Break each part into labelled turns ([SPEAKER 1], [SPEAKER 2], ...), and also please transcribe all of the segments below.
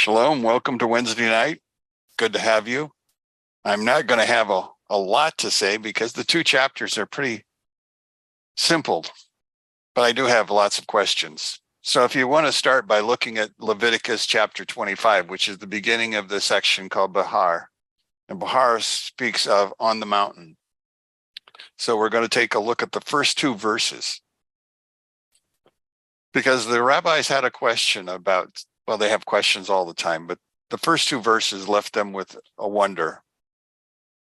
[SPEAKER 1] Shalom, welcome to Wednesday night. Good to have you. I'm not going to have a lot to say because the two chapters are pretty simple, but I do have lots of questions. So if you want to start by looking at Leviticus chapter 25, which is the beginning of the section called Bahar, and Bahar speaks of on the mountain. So we're going to take a look at the first two verses because the rabbis had a question about, well, they have questions all the time, but the first two verses left them with a wonder.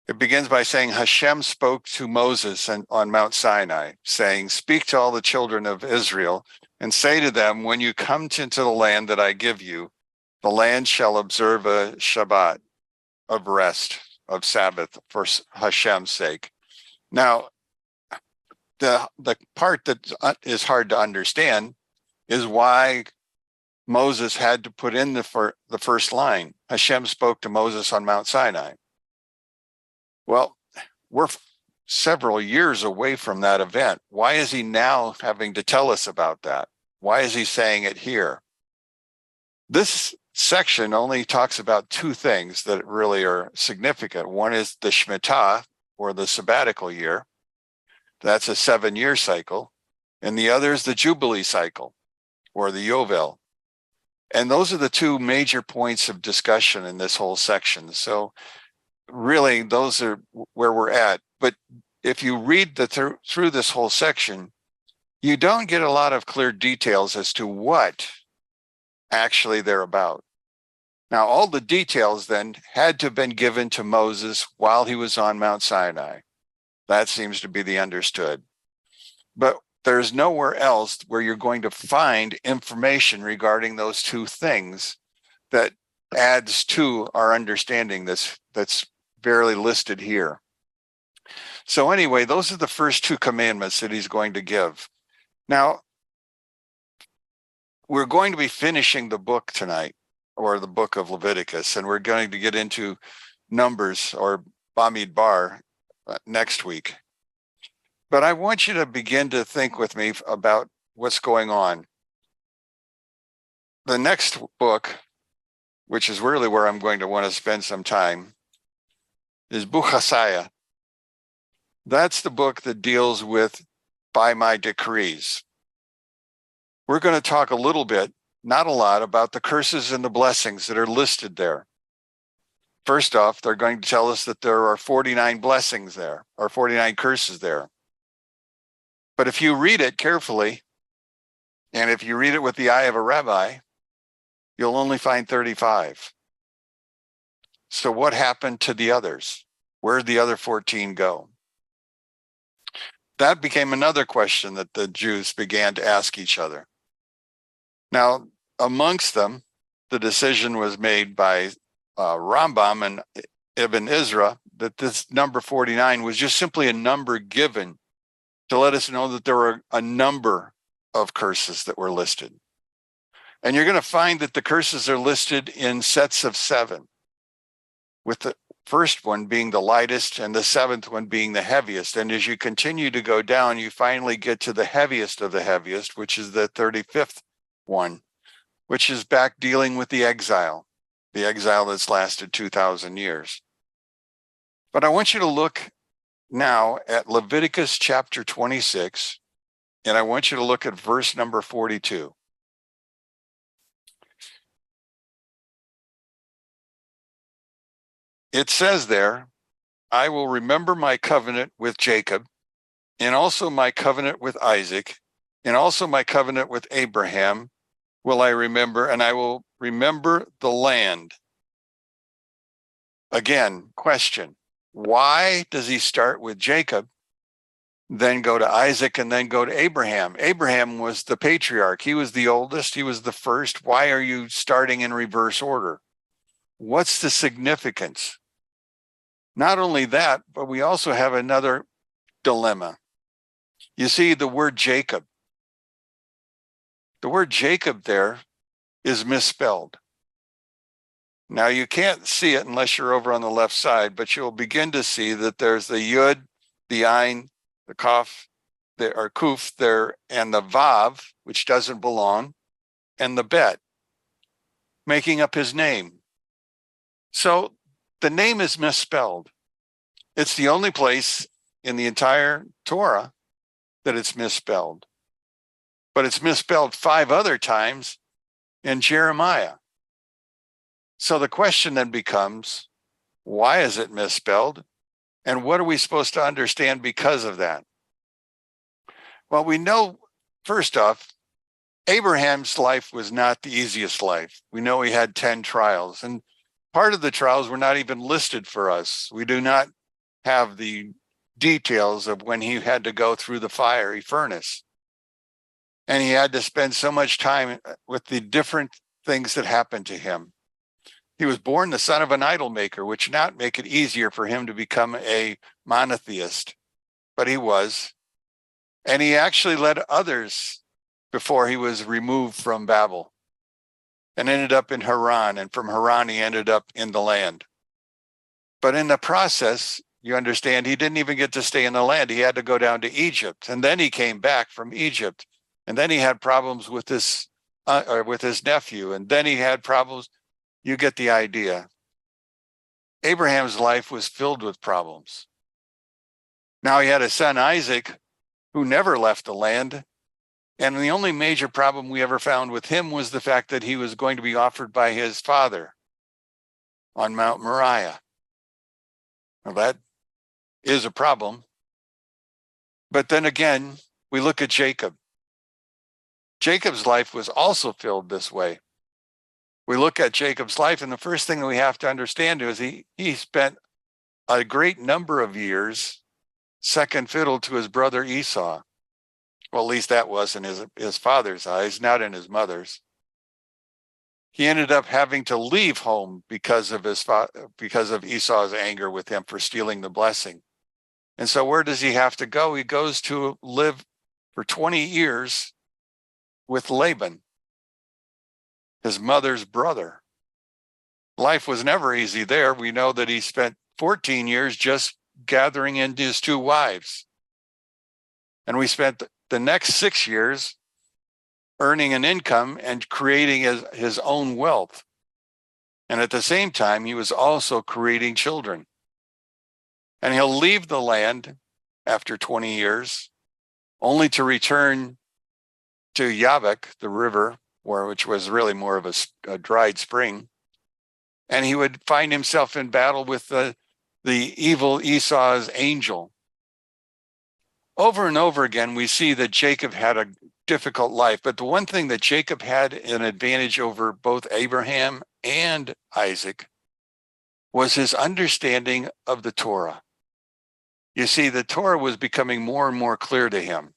[SPEAKER 1] It begins by saying, Hashem spoke to Moses on Mount Sinai, saying, speak to all the children of Israel and say to them, when you come into the land that I give you, the land shall observe a Shabbat of rest, of Sabbath, for Hashem's sake. Now, the part that is hard to understand is why Moses had to put in the first line. Hashem spoke to Moses on Mount Sinai. Well, we're several years away from that event. Why is he now having to tell us about that? Why is he saying it here? This section only talks about two things that really are significant. One is the Shemitah, or the sabbatical year. That's a 7-year cycle. And the other is the Jubilee cycle, or the Yovel. And those are the two major points of discussion in this whole section. So really, those are where we're at. But if you read through this whole section, you don't get a lot of clear details as to what actually they're about. Now, all the details then had to have been given to Moses while he was on Mount Sinai. That seems to be the understood. But there's nowhere else where you're going to find information regarding those two things that adds to our understanding that's barely listed here. So anyway, those are the first two commandments that he's going to give. Now, we're going to be finishing the book tonight, or the book of Leviticus, and we're going to get into Numbers, or Bamidbar, next week. But I want you to begin to think with me about what's going on. The next book, which is really where I'm going to want to spend some time, is Bechukotai. That's the book that deals with by my decrees. We're going to talk a little bit, not a lot, about the curses and the blessings that are listed there. First off, they're going to tell us that there are 49 blessings there, or 49 curses there. But if you read it carefully, and if you read it with the eye of a rabbi, you'll only find 35. So what happened to the others? Where did the other 14 go? That became another question that the Jews began to ask each other. Now, amongst them, the decision was made by Rambam and Ibn Ezra that this number 49 was just simply a number given to let us know that there were a number of curses that were listed. And you're going to find that the curses are listed in sets of 7, with the first one being the lightest and the 7th one being the heaviest. And as you continue to go down, you finally get to the heaviest of the heaviest, which is the 35th one, which is back dealing with the exile that's lasted 2,000 years. But I want you to look now at Leviticus chapter 26, and I want you to look at verse number 42. It says there, I will remember my covenant with Jacob, and also my covenant with Isaac, and also my covenant with Abraham will I remember, and I will remember the land. Again, question. Why does he start with Jacob, then go to Isaac, and then go to Abraham? Abraham was the patriarch. He was the oldest. He was the first. Why are you starting in reverse order? What's the significance? Not only that, but we also have another dilemma. You see the word Jacob. The word Jacob there is misspelled. Now, you can't see it unless you're over on the left side, but you'll begin to see that there's the Yud, the Ayin, the Kaf, or Kuf there, and the Vav, which doesn't belong, and the Bet. making up his name. So the name is misspelled. It's the only place in the entire Torah that it's misspelled. But it's misspelled 5 other times in Jeremiah. So the question then becomes, why is it misspelled? And what are we supposed to understand because of that? Well, we know, first off, Abraham's life was not the easiest life. We know he had 10 trials, and part of the trials were not even listed for us. We do not have the details of when he had to go through the fiery furnace. And he had to spend so much time with the different things that happened to him. He was born the son of an idol maker, which did not make it easier for him to become a monotheist, but he was. And he actually led others before he was removed from Babel and ended up in Haran. And from Haran, he ended up in the land. But in the process, you understand, he didn't even get to stay in the land. He had to go down to Egypt. And then he came back from Egypt. And then he had problems with his nephew. And then he had problems. You get the idea. Abraham's life was filled with problems. Now he had a son, Isaac, who never left the land. And the only major problem we ever found with him was the fact that he was going to be offered by his father on Mount Moriah. Well, that is a problem. But then again, we look at Jacob. Jacob's life was also filled this way. We look at Jacob's life, and the first thing that we have to understand is he spent a great number of years second fiddle to his brother Esau. Well, at least that was in his father's eyes, not in his mother's. He ended up having to leave home because of Esau's anger with him for stealing the blessing. And so where does he have to go? He goes to live for 20 years with Laban, his mother's brother. Life was never easy there. We know that he spent 14 years just gathering in his 2 wives. And we spent the next 6 years earning an income and creating his own wealth. And at the same time, he was also creating children. And he'll leave the land after 20 years, only to return to Yabok, the river, which was really more of a dried spring. And he would find himself in battle with the evil Esau's angel. Over and over again, we see that Jacob had a difficult life. But the one thing that Jacob had an advantage over both Abraham and Isaac was his understanding of the Torah. You see, the Torah was becoming more and more clear to him.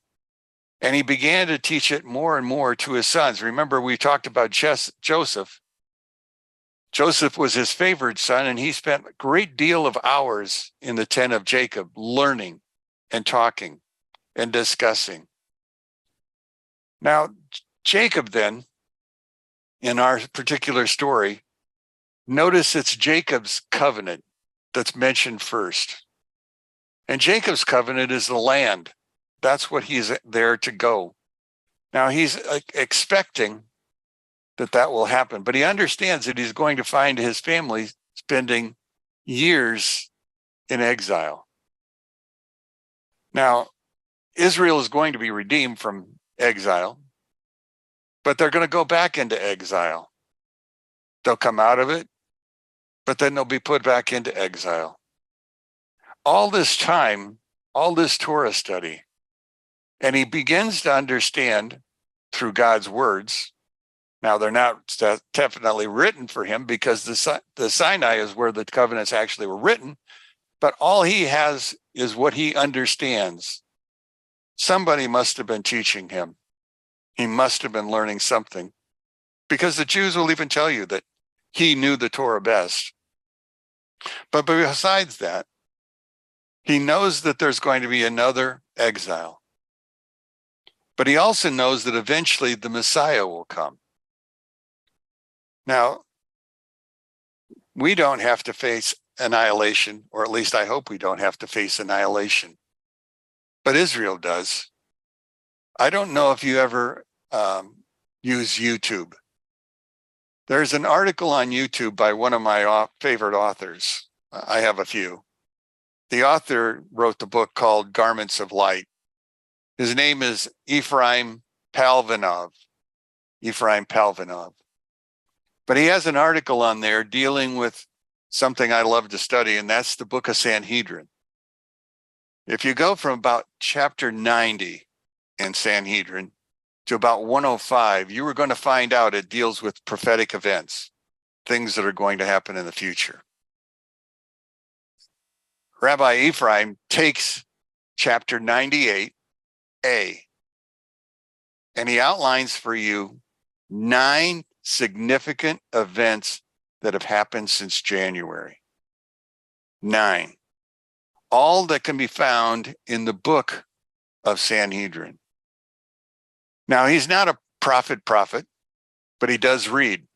[SPEAKER 1] And he began to teach it more and more to his sons. Remember, we talked about Joseph. Joseph was his favorite son, and he spent a great deal of hours in the tent of Jacob, learning and talking and discussing. Now, Jacob then, in our particular story, notice it's Jacob's covenant that's mentioned first. And Jacob's covenant is the land. That's what he's there to go. Now, he's expecting that will happen, but he understands that he's going to find his family spending years in exile. Now, Israel is going to be redeemed from exile, but they're going to go back into exile. They'll come out of it, but then they'll be put back into exile. All this time, all this Torah study, and he begins to understand through God's words. Now, they're not definitely written for him because the Sinai is where the covenants actually were written, but all he has is what he understands. Somebody must have been teaching him. He must have been learning something, because the Jews will even tell you that he knew the Torah best. But besides that, he knows that there's going to be another exile. But he also knows that eventually the Messiah will come. Now, we don't have to face annihilation, or at least I hope we don't have to face annihilation. But Israel does. I don't know if you ever use YouTube, There's an article on YouTube by one of my favorite authors. I have a few. The author wrote the book called Garments of Light. His name is Ephraim Palvanov. Ephraim Palvanov. But he has an article on there dealing with something I love to study, and that's the book of Sanhedrin. If you go from about chapter 90 in Sanhedrin to about 105, you are going to find out it deals with prophetic events, things that are going to happen in the future. Rabbi Ephraim takes chapter 98A, and he outlines for you 9 significant events that have happened since January. 9. All that can be found in the book of Sanhedrin. Now, he's not a prophet, but he does read.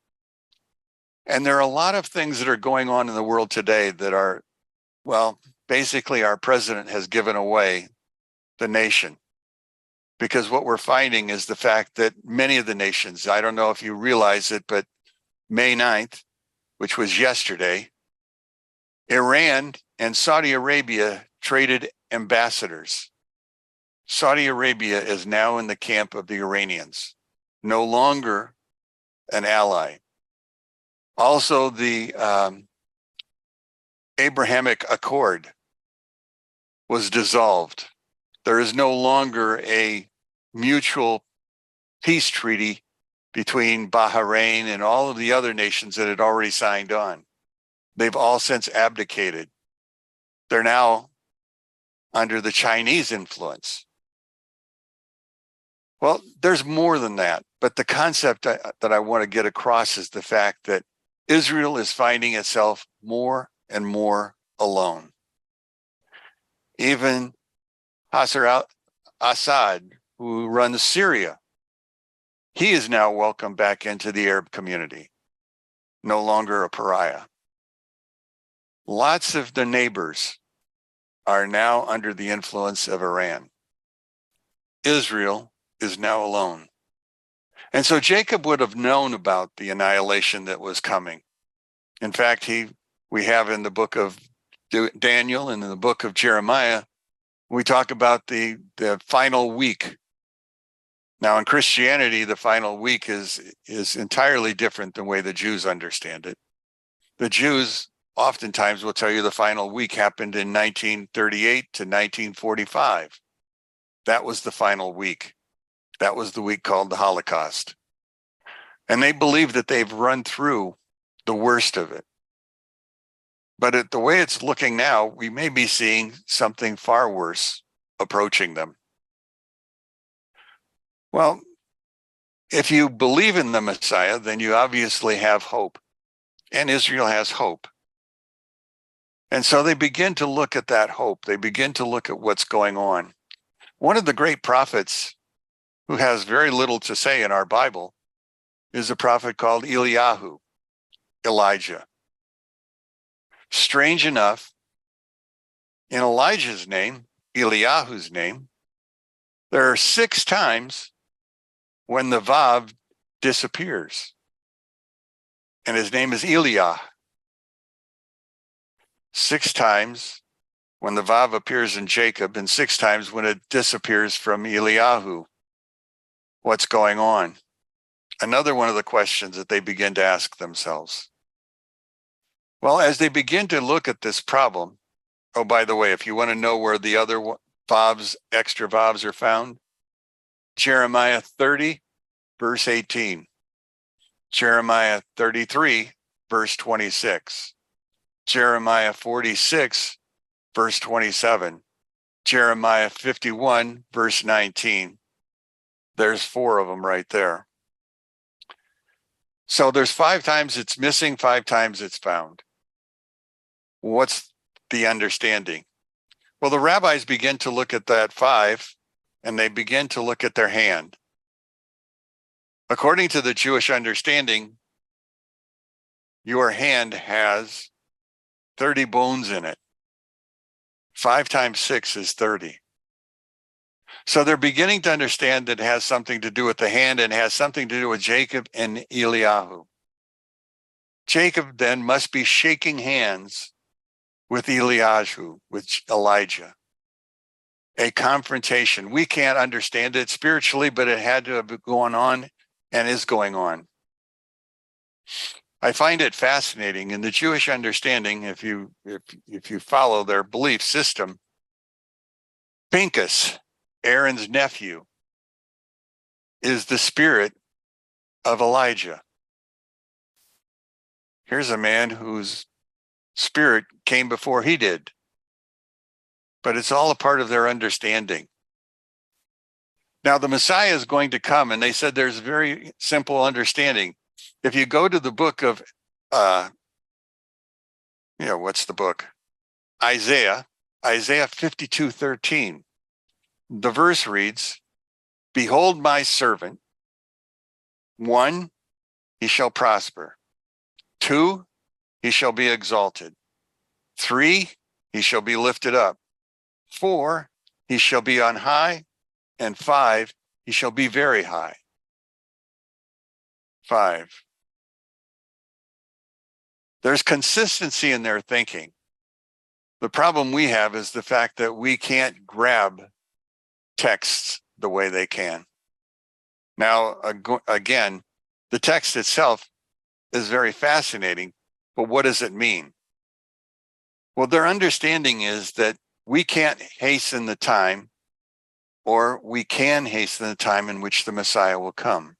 [SPEAKER 1] And there are a lot of things that are going on in the world today that are, well, basically our president has given away the nation. Because what we're finding is the fact that many of the nations, I don't know if you realize it, but May 9th, which was yesterday, Iran and Saudi Arabia traded ambassadors. Saudi Arabia is now in the camp of the Iranians, no longer an ally. Also, the Abrahamic Accord was dissolved. There is no longer a mutual peace treaty between Bahrain and all of the other nations that had already signed on. They've all since abdicated. They're now under the Chinese influence. Well, there's more than that, but the concept that I want to get across is the fact that Israel is finding itself more and more alone. Even Bashar al-Assad, who runs Syria, he is now welcomed back into the Arab community, no longer a pariah. Lots of the neighbors are now under the influence of Iran. Israel is now alone. And so Jacob would have known about the annihilation that was coming. In fact, we have in the book of Daniel and in the book of Jeremiah, we talk about the final week. Now, in Christianity, the final week is entirely different than the way the Jews understand it. The Jews oftentimes will tell you the final week happened in 1938 to 1945. That was the final week. That was the week called the Holocaust. And they believe that they've run through the worst of it. But the way it's looking now, we may be seeing something far worse approaching them. Well, if you believe in the Messiah, then you obviously have hope. And Israel has hope. And so they begin to look at that hope. They begin to look at what's going on. One of the great prophets who has very little to say in our Bible is a prophet called Eliyahu, Elijah. Strange enough, in Elijah's name, Eliyahu's name, there are 6 times when the Vav disappears. And his name is Eliah. 6 times when the Vav appears in Jacob, and 6 times when it disappears from Eliyahu. What's going on? Another one of the questions that they begin to ask themselves. Well, as they begin to look at this problem, oh, by the way, if you want to know where the other Vavs, extra Vavs are found, Jeremiah 30, verse 18. Jeremiah 33, verse 26. Jeremiah 46, verse 27. Jeremiah 51, verse 19. There's 4 of them right there. So there's 5 times it's missing, 5 times it's found. What's the understanding? Well, the rabbis begin to look at that 5, and they begin to look at their hand. According to the Jewish understanding, your hand has 30 bones in it. 5 times 6 is 30. So they're beginning to understand that it has something to do with the hand and has something to do with Jacob and Eliyahu. Jacob then must be shaking hands with Eliyahu, with Elijah. A confrontation. We can't understand it spiritually, but it had to have been going on and is going on. I find it fascinating in the Jewish understanding, if you follow their belief system, Pinchas, Aaron's nephew, is the spirit of Elijah. Here's a man whose spirit came before he did. But it's all a part of their understanding. Now, the Messiah is going to come, and they said there's a very simple understanding. If you go to the book of, what's the book? Isaiah 52:13. The verse reads, "Behold my servant, 1, he shall prosper. 2, he shall be exalted. 3, he shall be lifted up. 4, he shall be on high. And 5, he shall be very high." 5. There's consistency in their thinking. The problem we have is the fact that we can't grab texts the way they can. Now, again, the text itself is very fascinating, but what does it mean? Well, their understanding is that we can't hasten the time, or we can hasten the time in which the Messiah will come.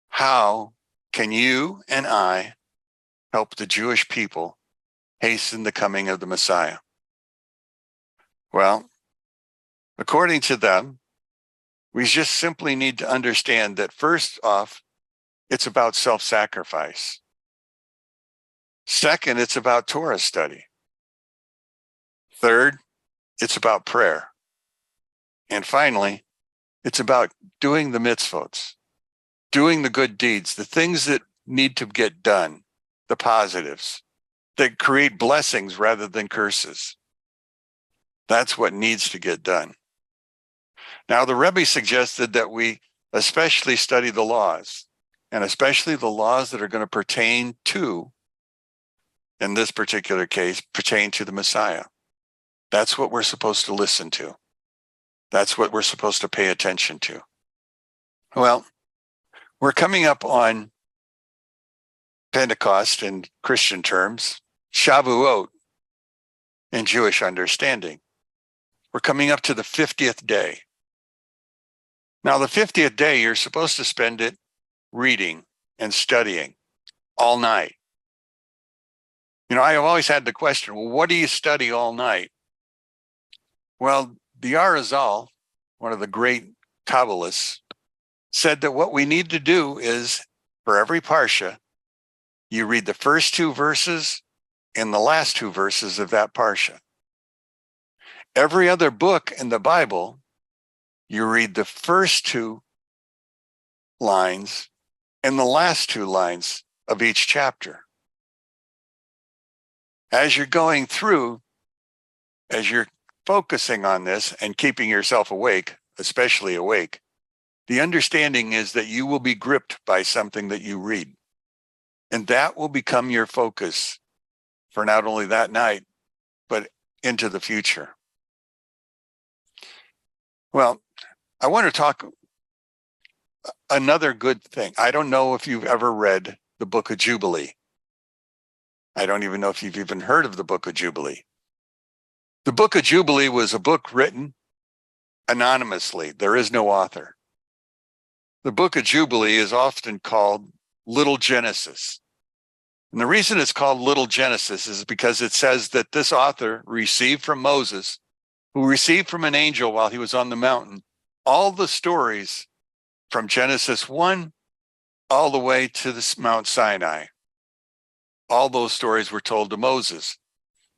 [SPEAKER 1] How can you and I help the Jewish people hasten the coming of the Messiah? Well, according to them, we just simply need to understand that first off, it's about self-sacrifice. Second, it's about Torah study. Third, it's about prayer. And finally, it's about doing the mitzvot, doing the good deeds, the things that need to get done, the positives, that create blessings rather than curses. That's what needs to get done. Now, the Rebbe suggested that we especially study the laws, and especially the laws that are going to pertain to, in this particular case, pertain to the Messiah. That's what we're supposed to listen to. That's what we're supposed to pay attention to. Well, we're coming up on Pentecost in Christian terms, Shavuot in Jewish understanding. We're coming up to the 50th day. Now, the 50th day, you're supposed to spend it reading and studying all night. I have always had the question, well, what do you study all night? Well, the Arizal, one of the great Kabbalists, said that what we need to do is, for every parsha, you read the first 2 verses and the last 2 verses of that parsha. Every other book in the Bible, you read the first 2 lines and the last 2 lines of each chapter. As you're going through, as you're focusing on this and keeping yourself awake, especially awake, the understanding is that you will be gripped by something that you read. And that will become your focus for not only that night, but into the future. Well, I want to talk another good thing. I don't know if you've ever read the Book of Jubilee. I don't even know if you've even heard of the Book of Jubilee. The Book of Jubilee was a book written anonymously. There is no author. The Book of Jubilee is often called Little Genesis. And the reason it's called Little Genesis is because it says that this author received from Moses, who received from an angel while he was on the mountain, all the stories from Genesis 1 all the way to the Mount Sinai. All those stories were told to Moses.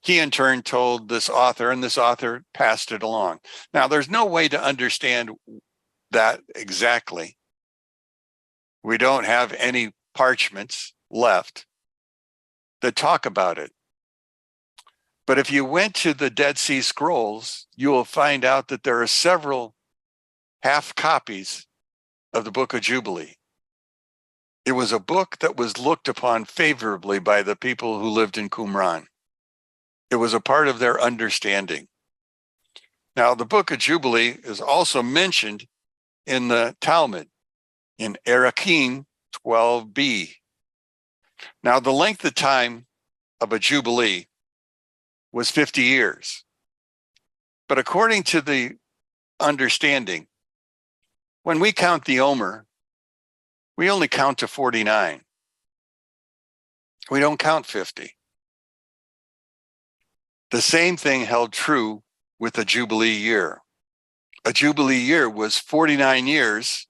[SPEAKER 1] He in turn told this author, and this author passed it along. Now, there's no way to understand that exactly. We don't have any parchments left that talk about it. But if you went to the Dead Sea Scrolls, you will find out that there are several half copies of the Book of Jubilee. It was a book that was looked upon favorably by the people who lived in Qumran. It was a part of their understanding. Now, the book of Jubilee is also mentioned in the Talmud in Erakim 12b. Now, the length of time of a Jubilee was 50 years. But according to the understanding, when we count the Omer, we only count to 49. We don't count 50. The same thing held true with a Jubilee year. A Jubilee year was 49 years,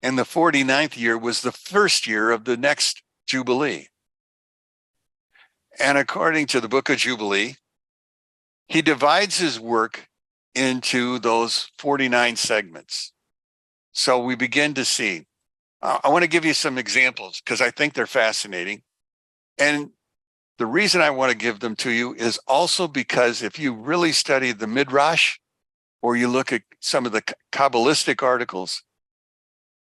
[SPEAKER 1] and the 49th year was the first year of the next Jubilee. And according to the book of Jubilee, he divides his work into those 49 segments. So we begin to see. I want to give you some examples because I think they're fascinating. And the reason I want to give them to you is also because if you really study the Midrash, or you look at some of the Kabbalistic articles,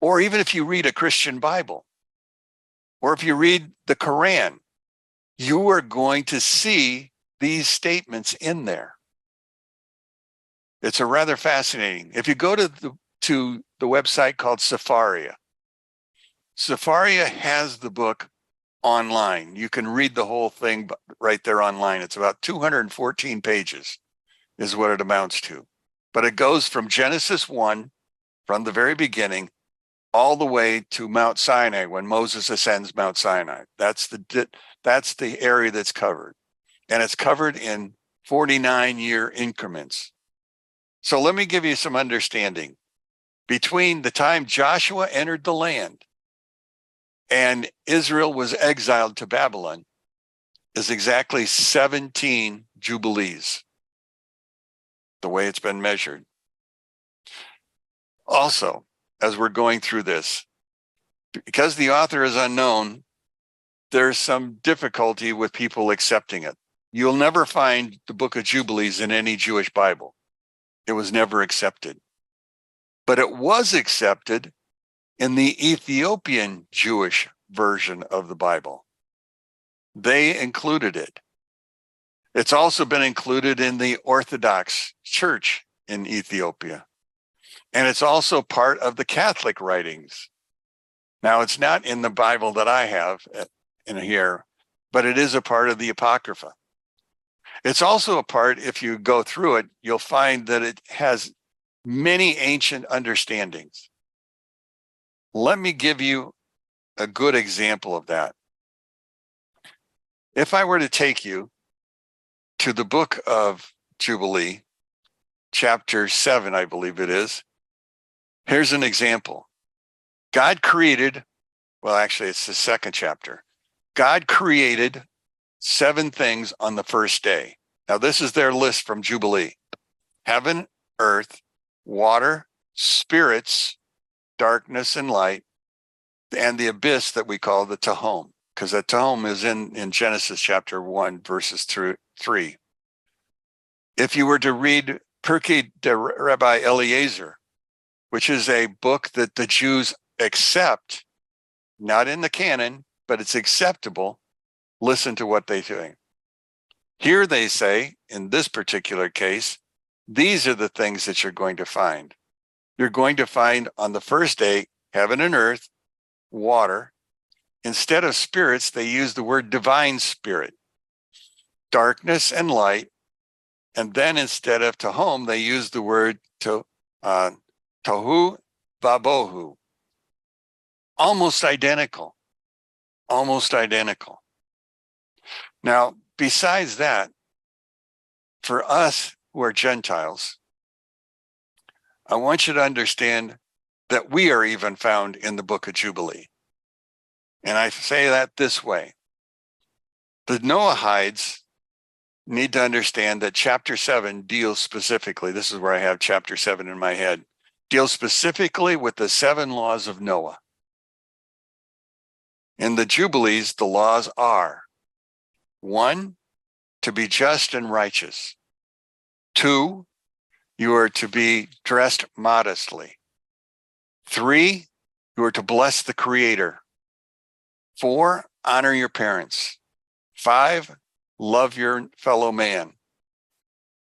[SPEAKER 1] or even if you read a Christian Bible, or if you read the Quran, you are going to see these statements in there. It's a rather fascinating. If you go to the website called Sefaria, Sefaria has the book online. You can read the whole thing right there online. It's about 214 pages is what it amounts to. But it goes from Genesis 1, from the very beginning, all the way to Mount Sinai when Moses ascends Mount Sinai. That's the area that's covered. And it's covered in 49-year increments. So let me give you some understanding. Between the time Joshua entered the land and Israel was exiled to Babylon is exactly 17 Jubilees, the way it's been measured. Also, as we're going through this, because the author is unknown, there's some difficulty with people accepting it. You'll never find the book of Jubilees in any Jewish Bible. It was never accepted. But it was accepted in the Ethiopian Jewish version of the Bible. They included it. It's also been included in the Orthodox Church in Ethiopia. And it's also part of the Catholic writings. Now, it's not in the Bible that I have in here, but it is a part of the Apocrypha. It's also a part, if you go through it, you'll find that it has many ancient understandings. Let me give you a good example of that. If I were to take you to the book of Jubilee, chapter 7, I believe it is, here's an example. God created, well, actually, it's the second chapter. God created 7 things on the first day. Now, this is their list from Jubilee: heaven, earth, water, spirits, darkness and light, and the abyss that we call the Tehom, because the Tehom is in Genesis chapter 1, verses 3. If you were to read Pirkei de Rabbi Eliezer, which is a book that the Jews accept, not in the canon, but it's acceptable, listen to what they're doing. Here they say, in this particular case, these are the things that you're going to find. You're going to find on the first day, heaven and earth, water. Instead of spirits, they use the word divine spirit, darkness and light. And then instead of Tehom, they use the word Tohu Vabohu. Almost identical. Almost identical. Now, besides that, for us who are Gentiles, I want you to understand that we are even found in the book of Jubilee. And I say that this way. The Noahides need to understand that chapter 7 deals specifically, this is where I have chapter 7 in my head, deals specifically with the 7 laws of Noah. In the Jubilees, the laws are: 1, to be just and righteous. 2, you are to be dressed modestly. 3, you are to bless the Creator. 4, honor your parents. 5, love your fellow man.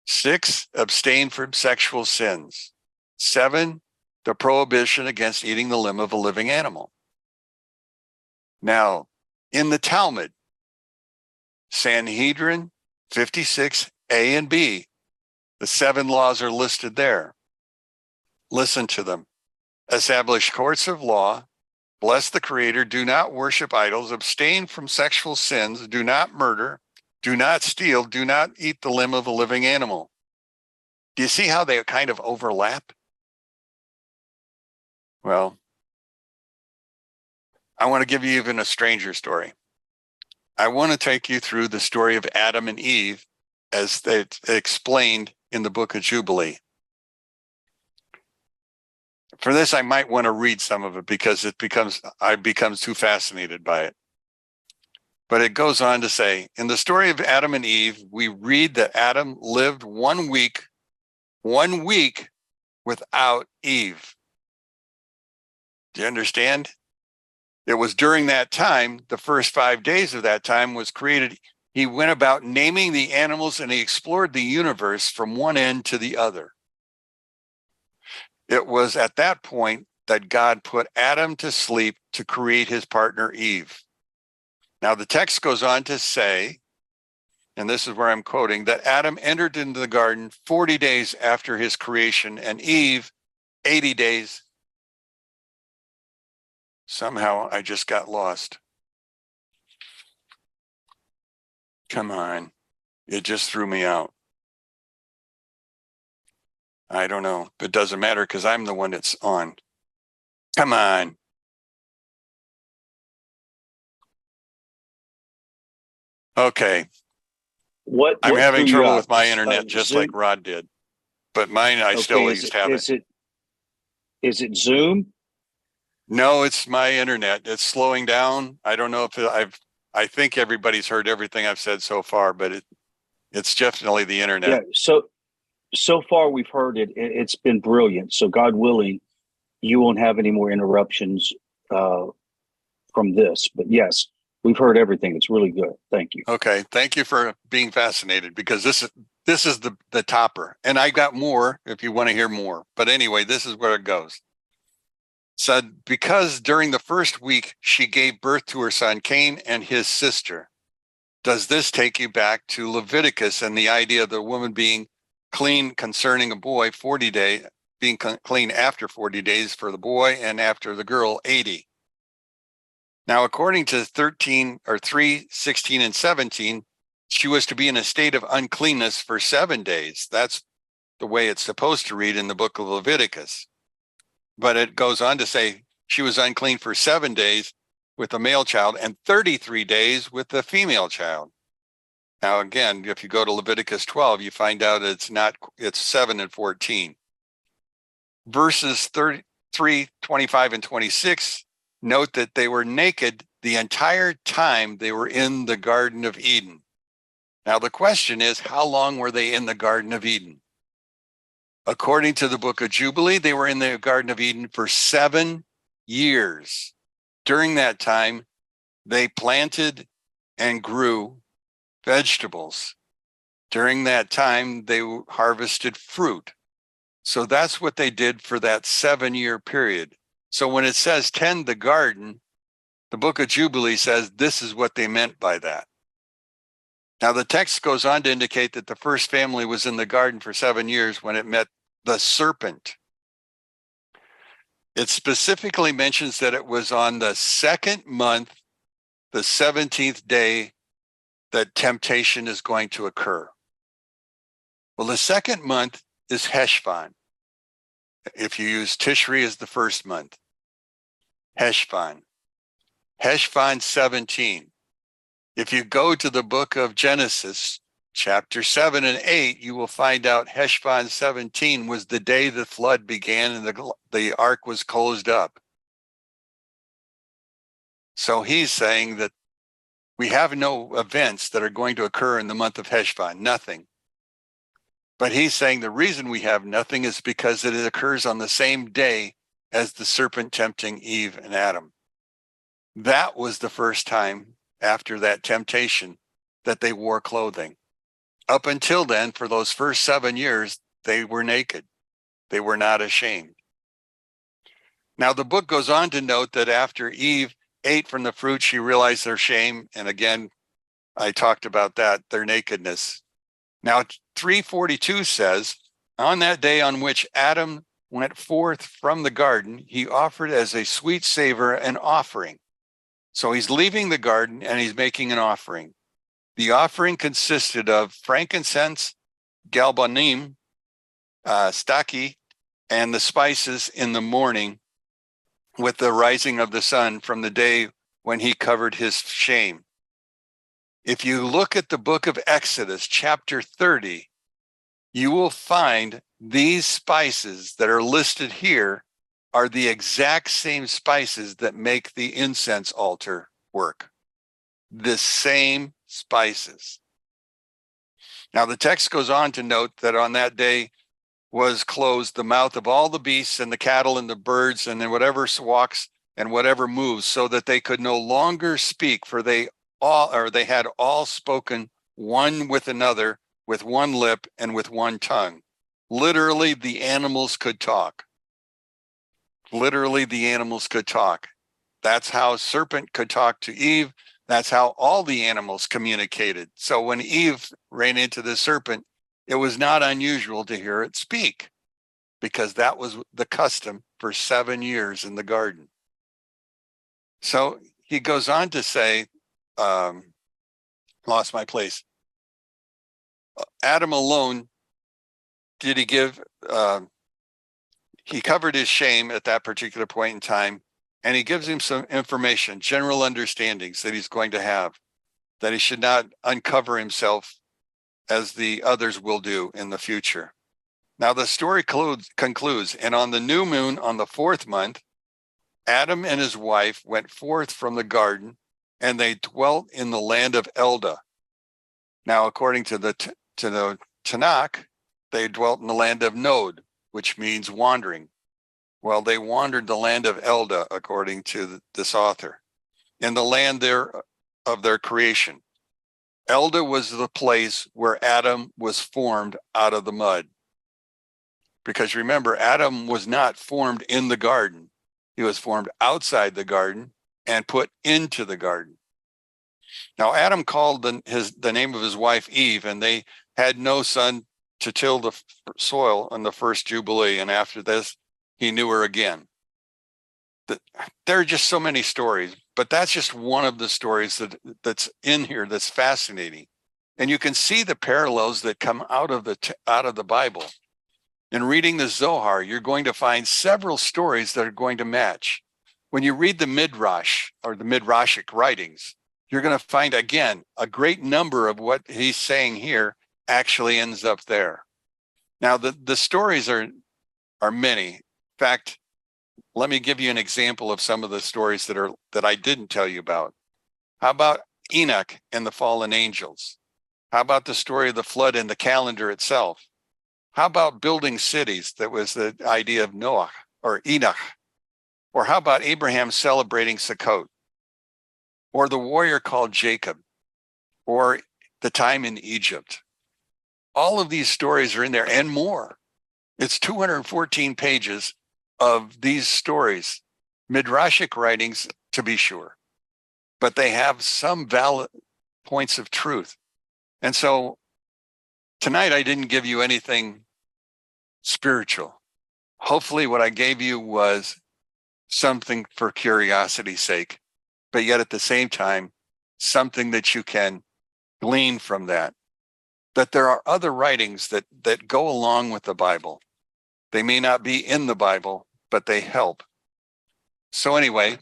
[SPEAKER 1] 6, abstain from sexual sins. 7, the prohibition against eating the limb of a living animal. Now, in the Talmud, Sanhedrin 56 A and B, the 7 laws are listed there. Listen to them. Establish courts of law, bless the Creator, do not worship idols, abstain from sexual sins, do not murder, do not steal, do not eat the limb of a living animal. Do you see how they kind of overlap? Well, I want to give you even a stranger story. I want to take you through the story of Adam and Eve as it's explained in the book of Jubilee. For this, I might want to read some of it because I become too fascinated by it. But it goes on to say, in the story of Adam and Eve, we read that Adam lived 1 week without Eve. Do you understand? It was during that time, the first 5 days of that time was created. He went about naming the animals and he explored the universe from one end to the other. It was at that point that God put Adam to sleep to create his partner Eve. Now the text goes on to say, and this is where I'm quoting, that Adam entered into the garden 40 days after his creation and Eve 80 days. Somehow I just got lost. Come on. It just threw me out. I don't know. It doesn't matter because I'm the one that's on. Come on. Okay. I'm having trouble with my internet just
[SPEAKER 2] Zoom?
[SPEAKER 1] like Rod did. But mine, I still at least have it.
[SPEAKER 2] Is it Zoom?
[SPEAKER 1] No, it's my internet. It's slowing down. I don't know if I think everybody's heard everything I've said so far, but it's definitely the internet.
[SPEAKER 2] Yeah. So far we've heard it. It's been brilliant. So God willing, you won't have any more interruptions from this. But yes, we've heard everything. It's really good. Thank you.
[SPEAKER 1] Okay. Thank you for being fascinated because this is the topper. And I got more if you want to hear more. But anyway, this is where it goes. Said, because during the first week she gave birth to her son Cain and his sister. Does this take you back to Leviticus and the idea of the woman being clean concerning a boy 40 days, being clean after 40 days for the boy and after the girl 80? Now, according to 3, 16, and 17, she was to be in a state of uncleanness for 7 days. That's the way it's supposed to read in the book of Leviticus. But it goes on to say she was unclean for 7 days with a male child and 33 days with a female child. Now, again, if you go to Leviticus 12, you find out it's 7 and 14. Verses 33, 25, and 26 note that they were naked the entire time they were in the Garden of Eden. Now, the question is, how long were they in the Garden of Eden? According to the book of Jubilee, they were in the Garden of Eden for 7 years. During that time, they planted and grew vegetables. During that time, they harvested fruit. So that's what they did for that 7-year period. So when it says tend the garden, the book of Jubilee says this is what they meant by that. Now, the text goes on to indicate that the first family was in the garden for 7 years when it met the serpent. It specifically mentions that it was on the 2nd month, the 17th day, that temptation is going to occur. Well, the 2nd month is Heshvan. If you use Tishri as the 1st month, Heshvan 17. If you go to the book of Genesis, chapter 7 and 8, you will find out Heshvan 17 was the day the flood began and the ark was closed up. So he's saying that we have no events that are going to occur in the month of Heshvan, nothing. But he's saying the reason we have nothing is because it occurs on the same day as the serpent tempting Eve and Adam. That was the first time after that temptation that they wore clothing. Up until then, for those first 7 years, they were naked. They were not ashamed. Now, the book goes on to note that after Eve ate from the fruit, she realized their shame. And again, I talked about that, their nakedness. Now, 342 says, on that day on which Adam went forth from the garden, he offered as a sweet savor an offering. So he's leaving the garden and he's making an offering. The offering consisted of frankincense, galbanim, staki, and the spices in the morning with the rising of the sun from the day when he covered his shame. If you look at the book of Exodus, chapter 30, you will find these spices that are listed here are the exact same spices that make the incense altar work. The same spices. Now, the text goes on to note that on that day was closed the mouth of all the beasts and the cattle and the birds and then whatever walks and whatever moves, so that they could no longer speak, for they had all spoken one with another with one lip and with one tongue. Literally, the animals could talk. Literally, the animals could talk. That's how serpent could talk to Eve. That's how all the animals communicated. So when Eve ran into the serpent, it was not unusual to hear it speak, because that was the custom for 7 years in the garden. So he goes on to say, lost my place. Adam alone did he give, he covered his shame at that particular point in time, and he gives him some information, general understandings that he's going to have, that he should not uncover himself as the others will do in the future. Now the story concludes, and on the new moon on the 4th month, Adam and his wife went forth from the garden, and they dwelt in the land of Elda. Now, according to the Tanakh, they dwelt in the land of Nod, which means wandering. Well, they wandered the land of Elda, according to this author, in the land there of their creation. Elda was the place where Adam was formed out of the mud. Because remember, Adam was not formed in the garden. He was formed outside the garden and put into the garden. Now, Adam called the name of his wife Eve, and they had no son to till the soil on the first Jubilee. And after this, he knew her again. There are just so many stories, but that's just one of the stories that's in here that's fascinating. And you can see the parallels that come out of the Bible. In reading the Zohar, you're going to find several stories that are going to match. When you read the Midrash or the Midrashic writings, you're going to find, again, a great number of what he's saying here actually ends up there. Now, the stories are many. In fact, let me give you an example of some of the stories that I didn't tell you about. How about Enoch and the fallen angels? How about the story of the flood and the calendar itself? How about building cities? That was the idea of Noah or Enoch. Or how about Abraham celebrating Sukkot? Or the warrior called Jacob? Or the time in Egypt? All of these stories are in there and more. It's 214 pages of these stories, Midrashic writings to be sure, but they have some valid points of truth. And so tonight I didn't give you anything spiritual. Hopefully what I gave you was something for curiosity's sake, but yet at the same time, something that you can glean from that there are other writings that go along with the Bible. They may not be in the Bible, but they help. So anyway,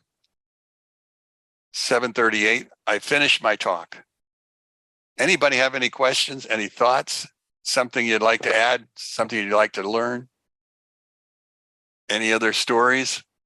[SPEAKER 1] 7:38, I finished my talk. Anybody have any questions, any thoughts, something you'd like to add, something you'd like to learn? Any other stories?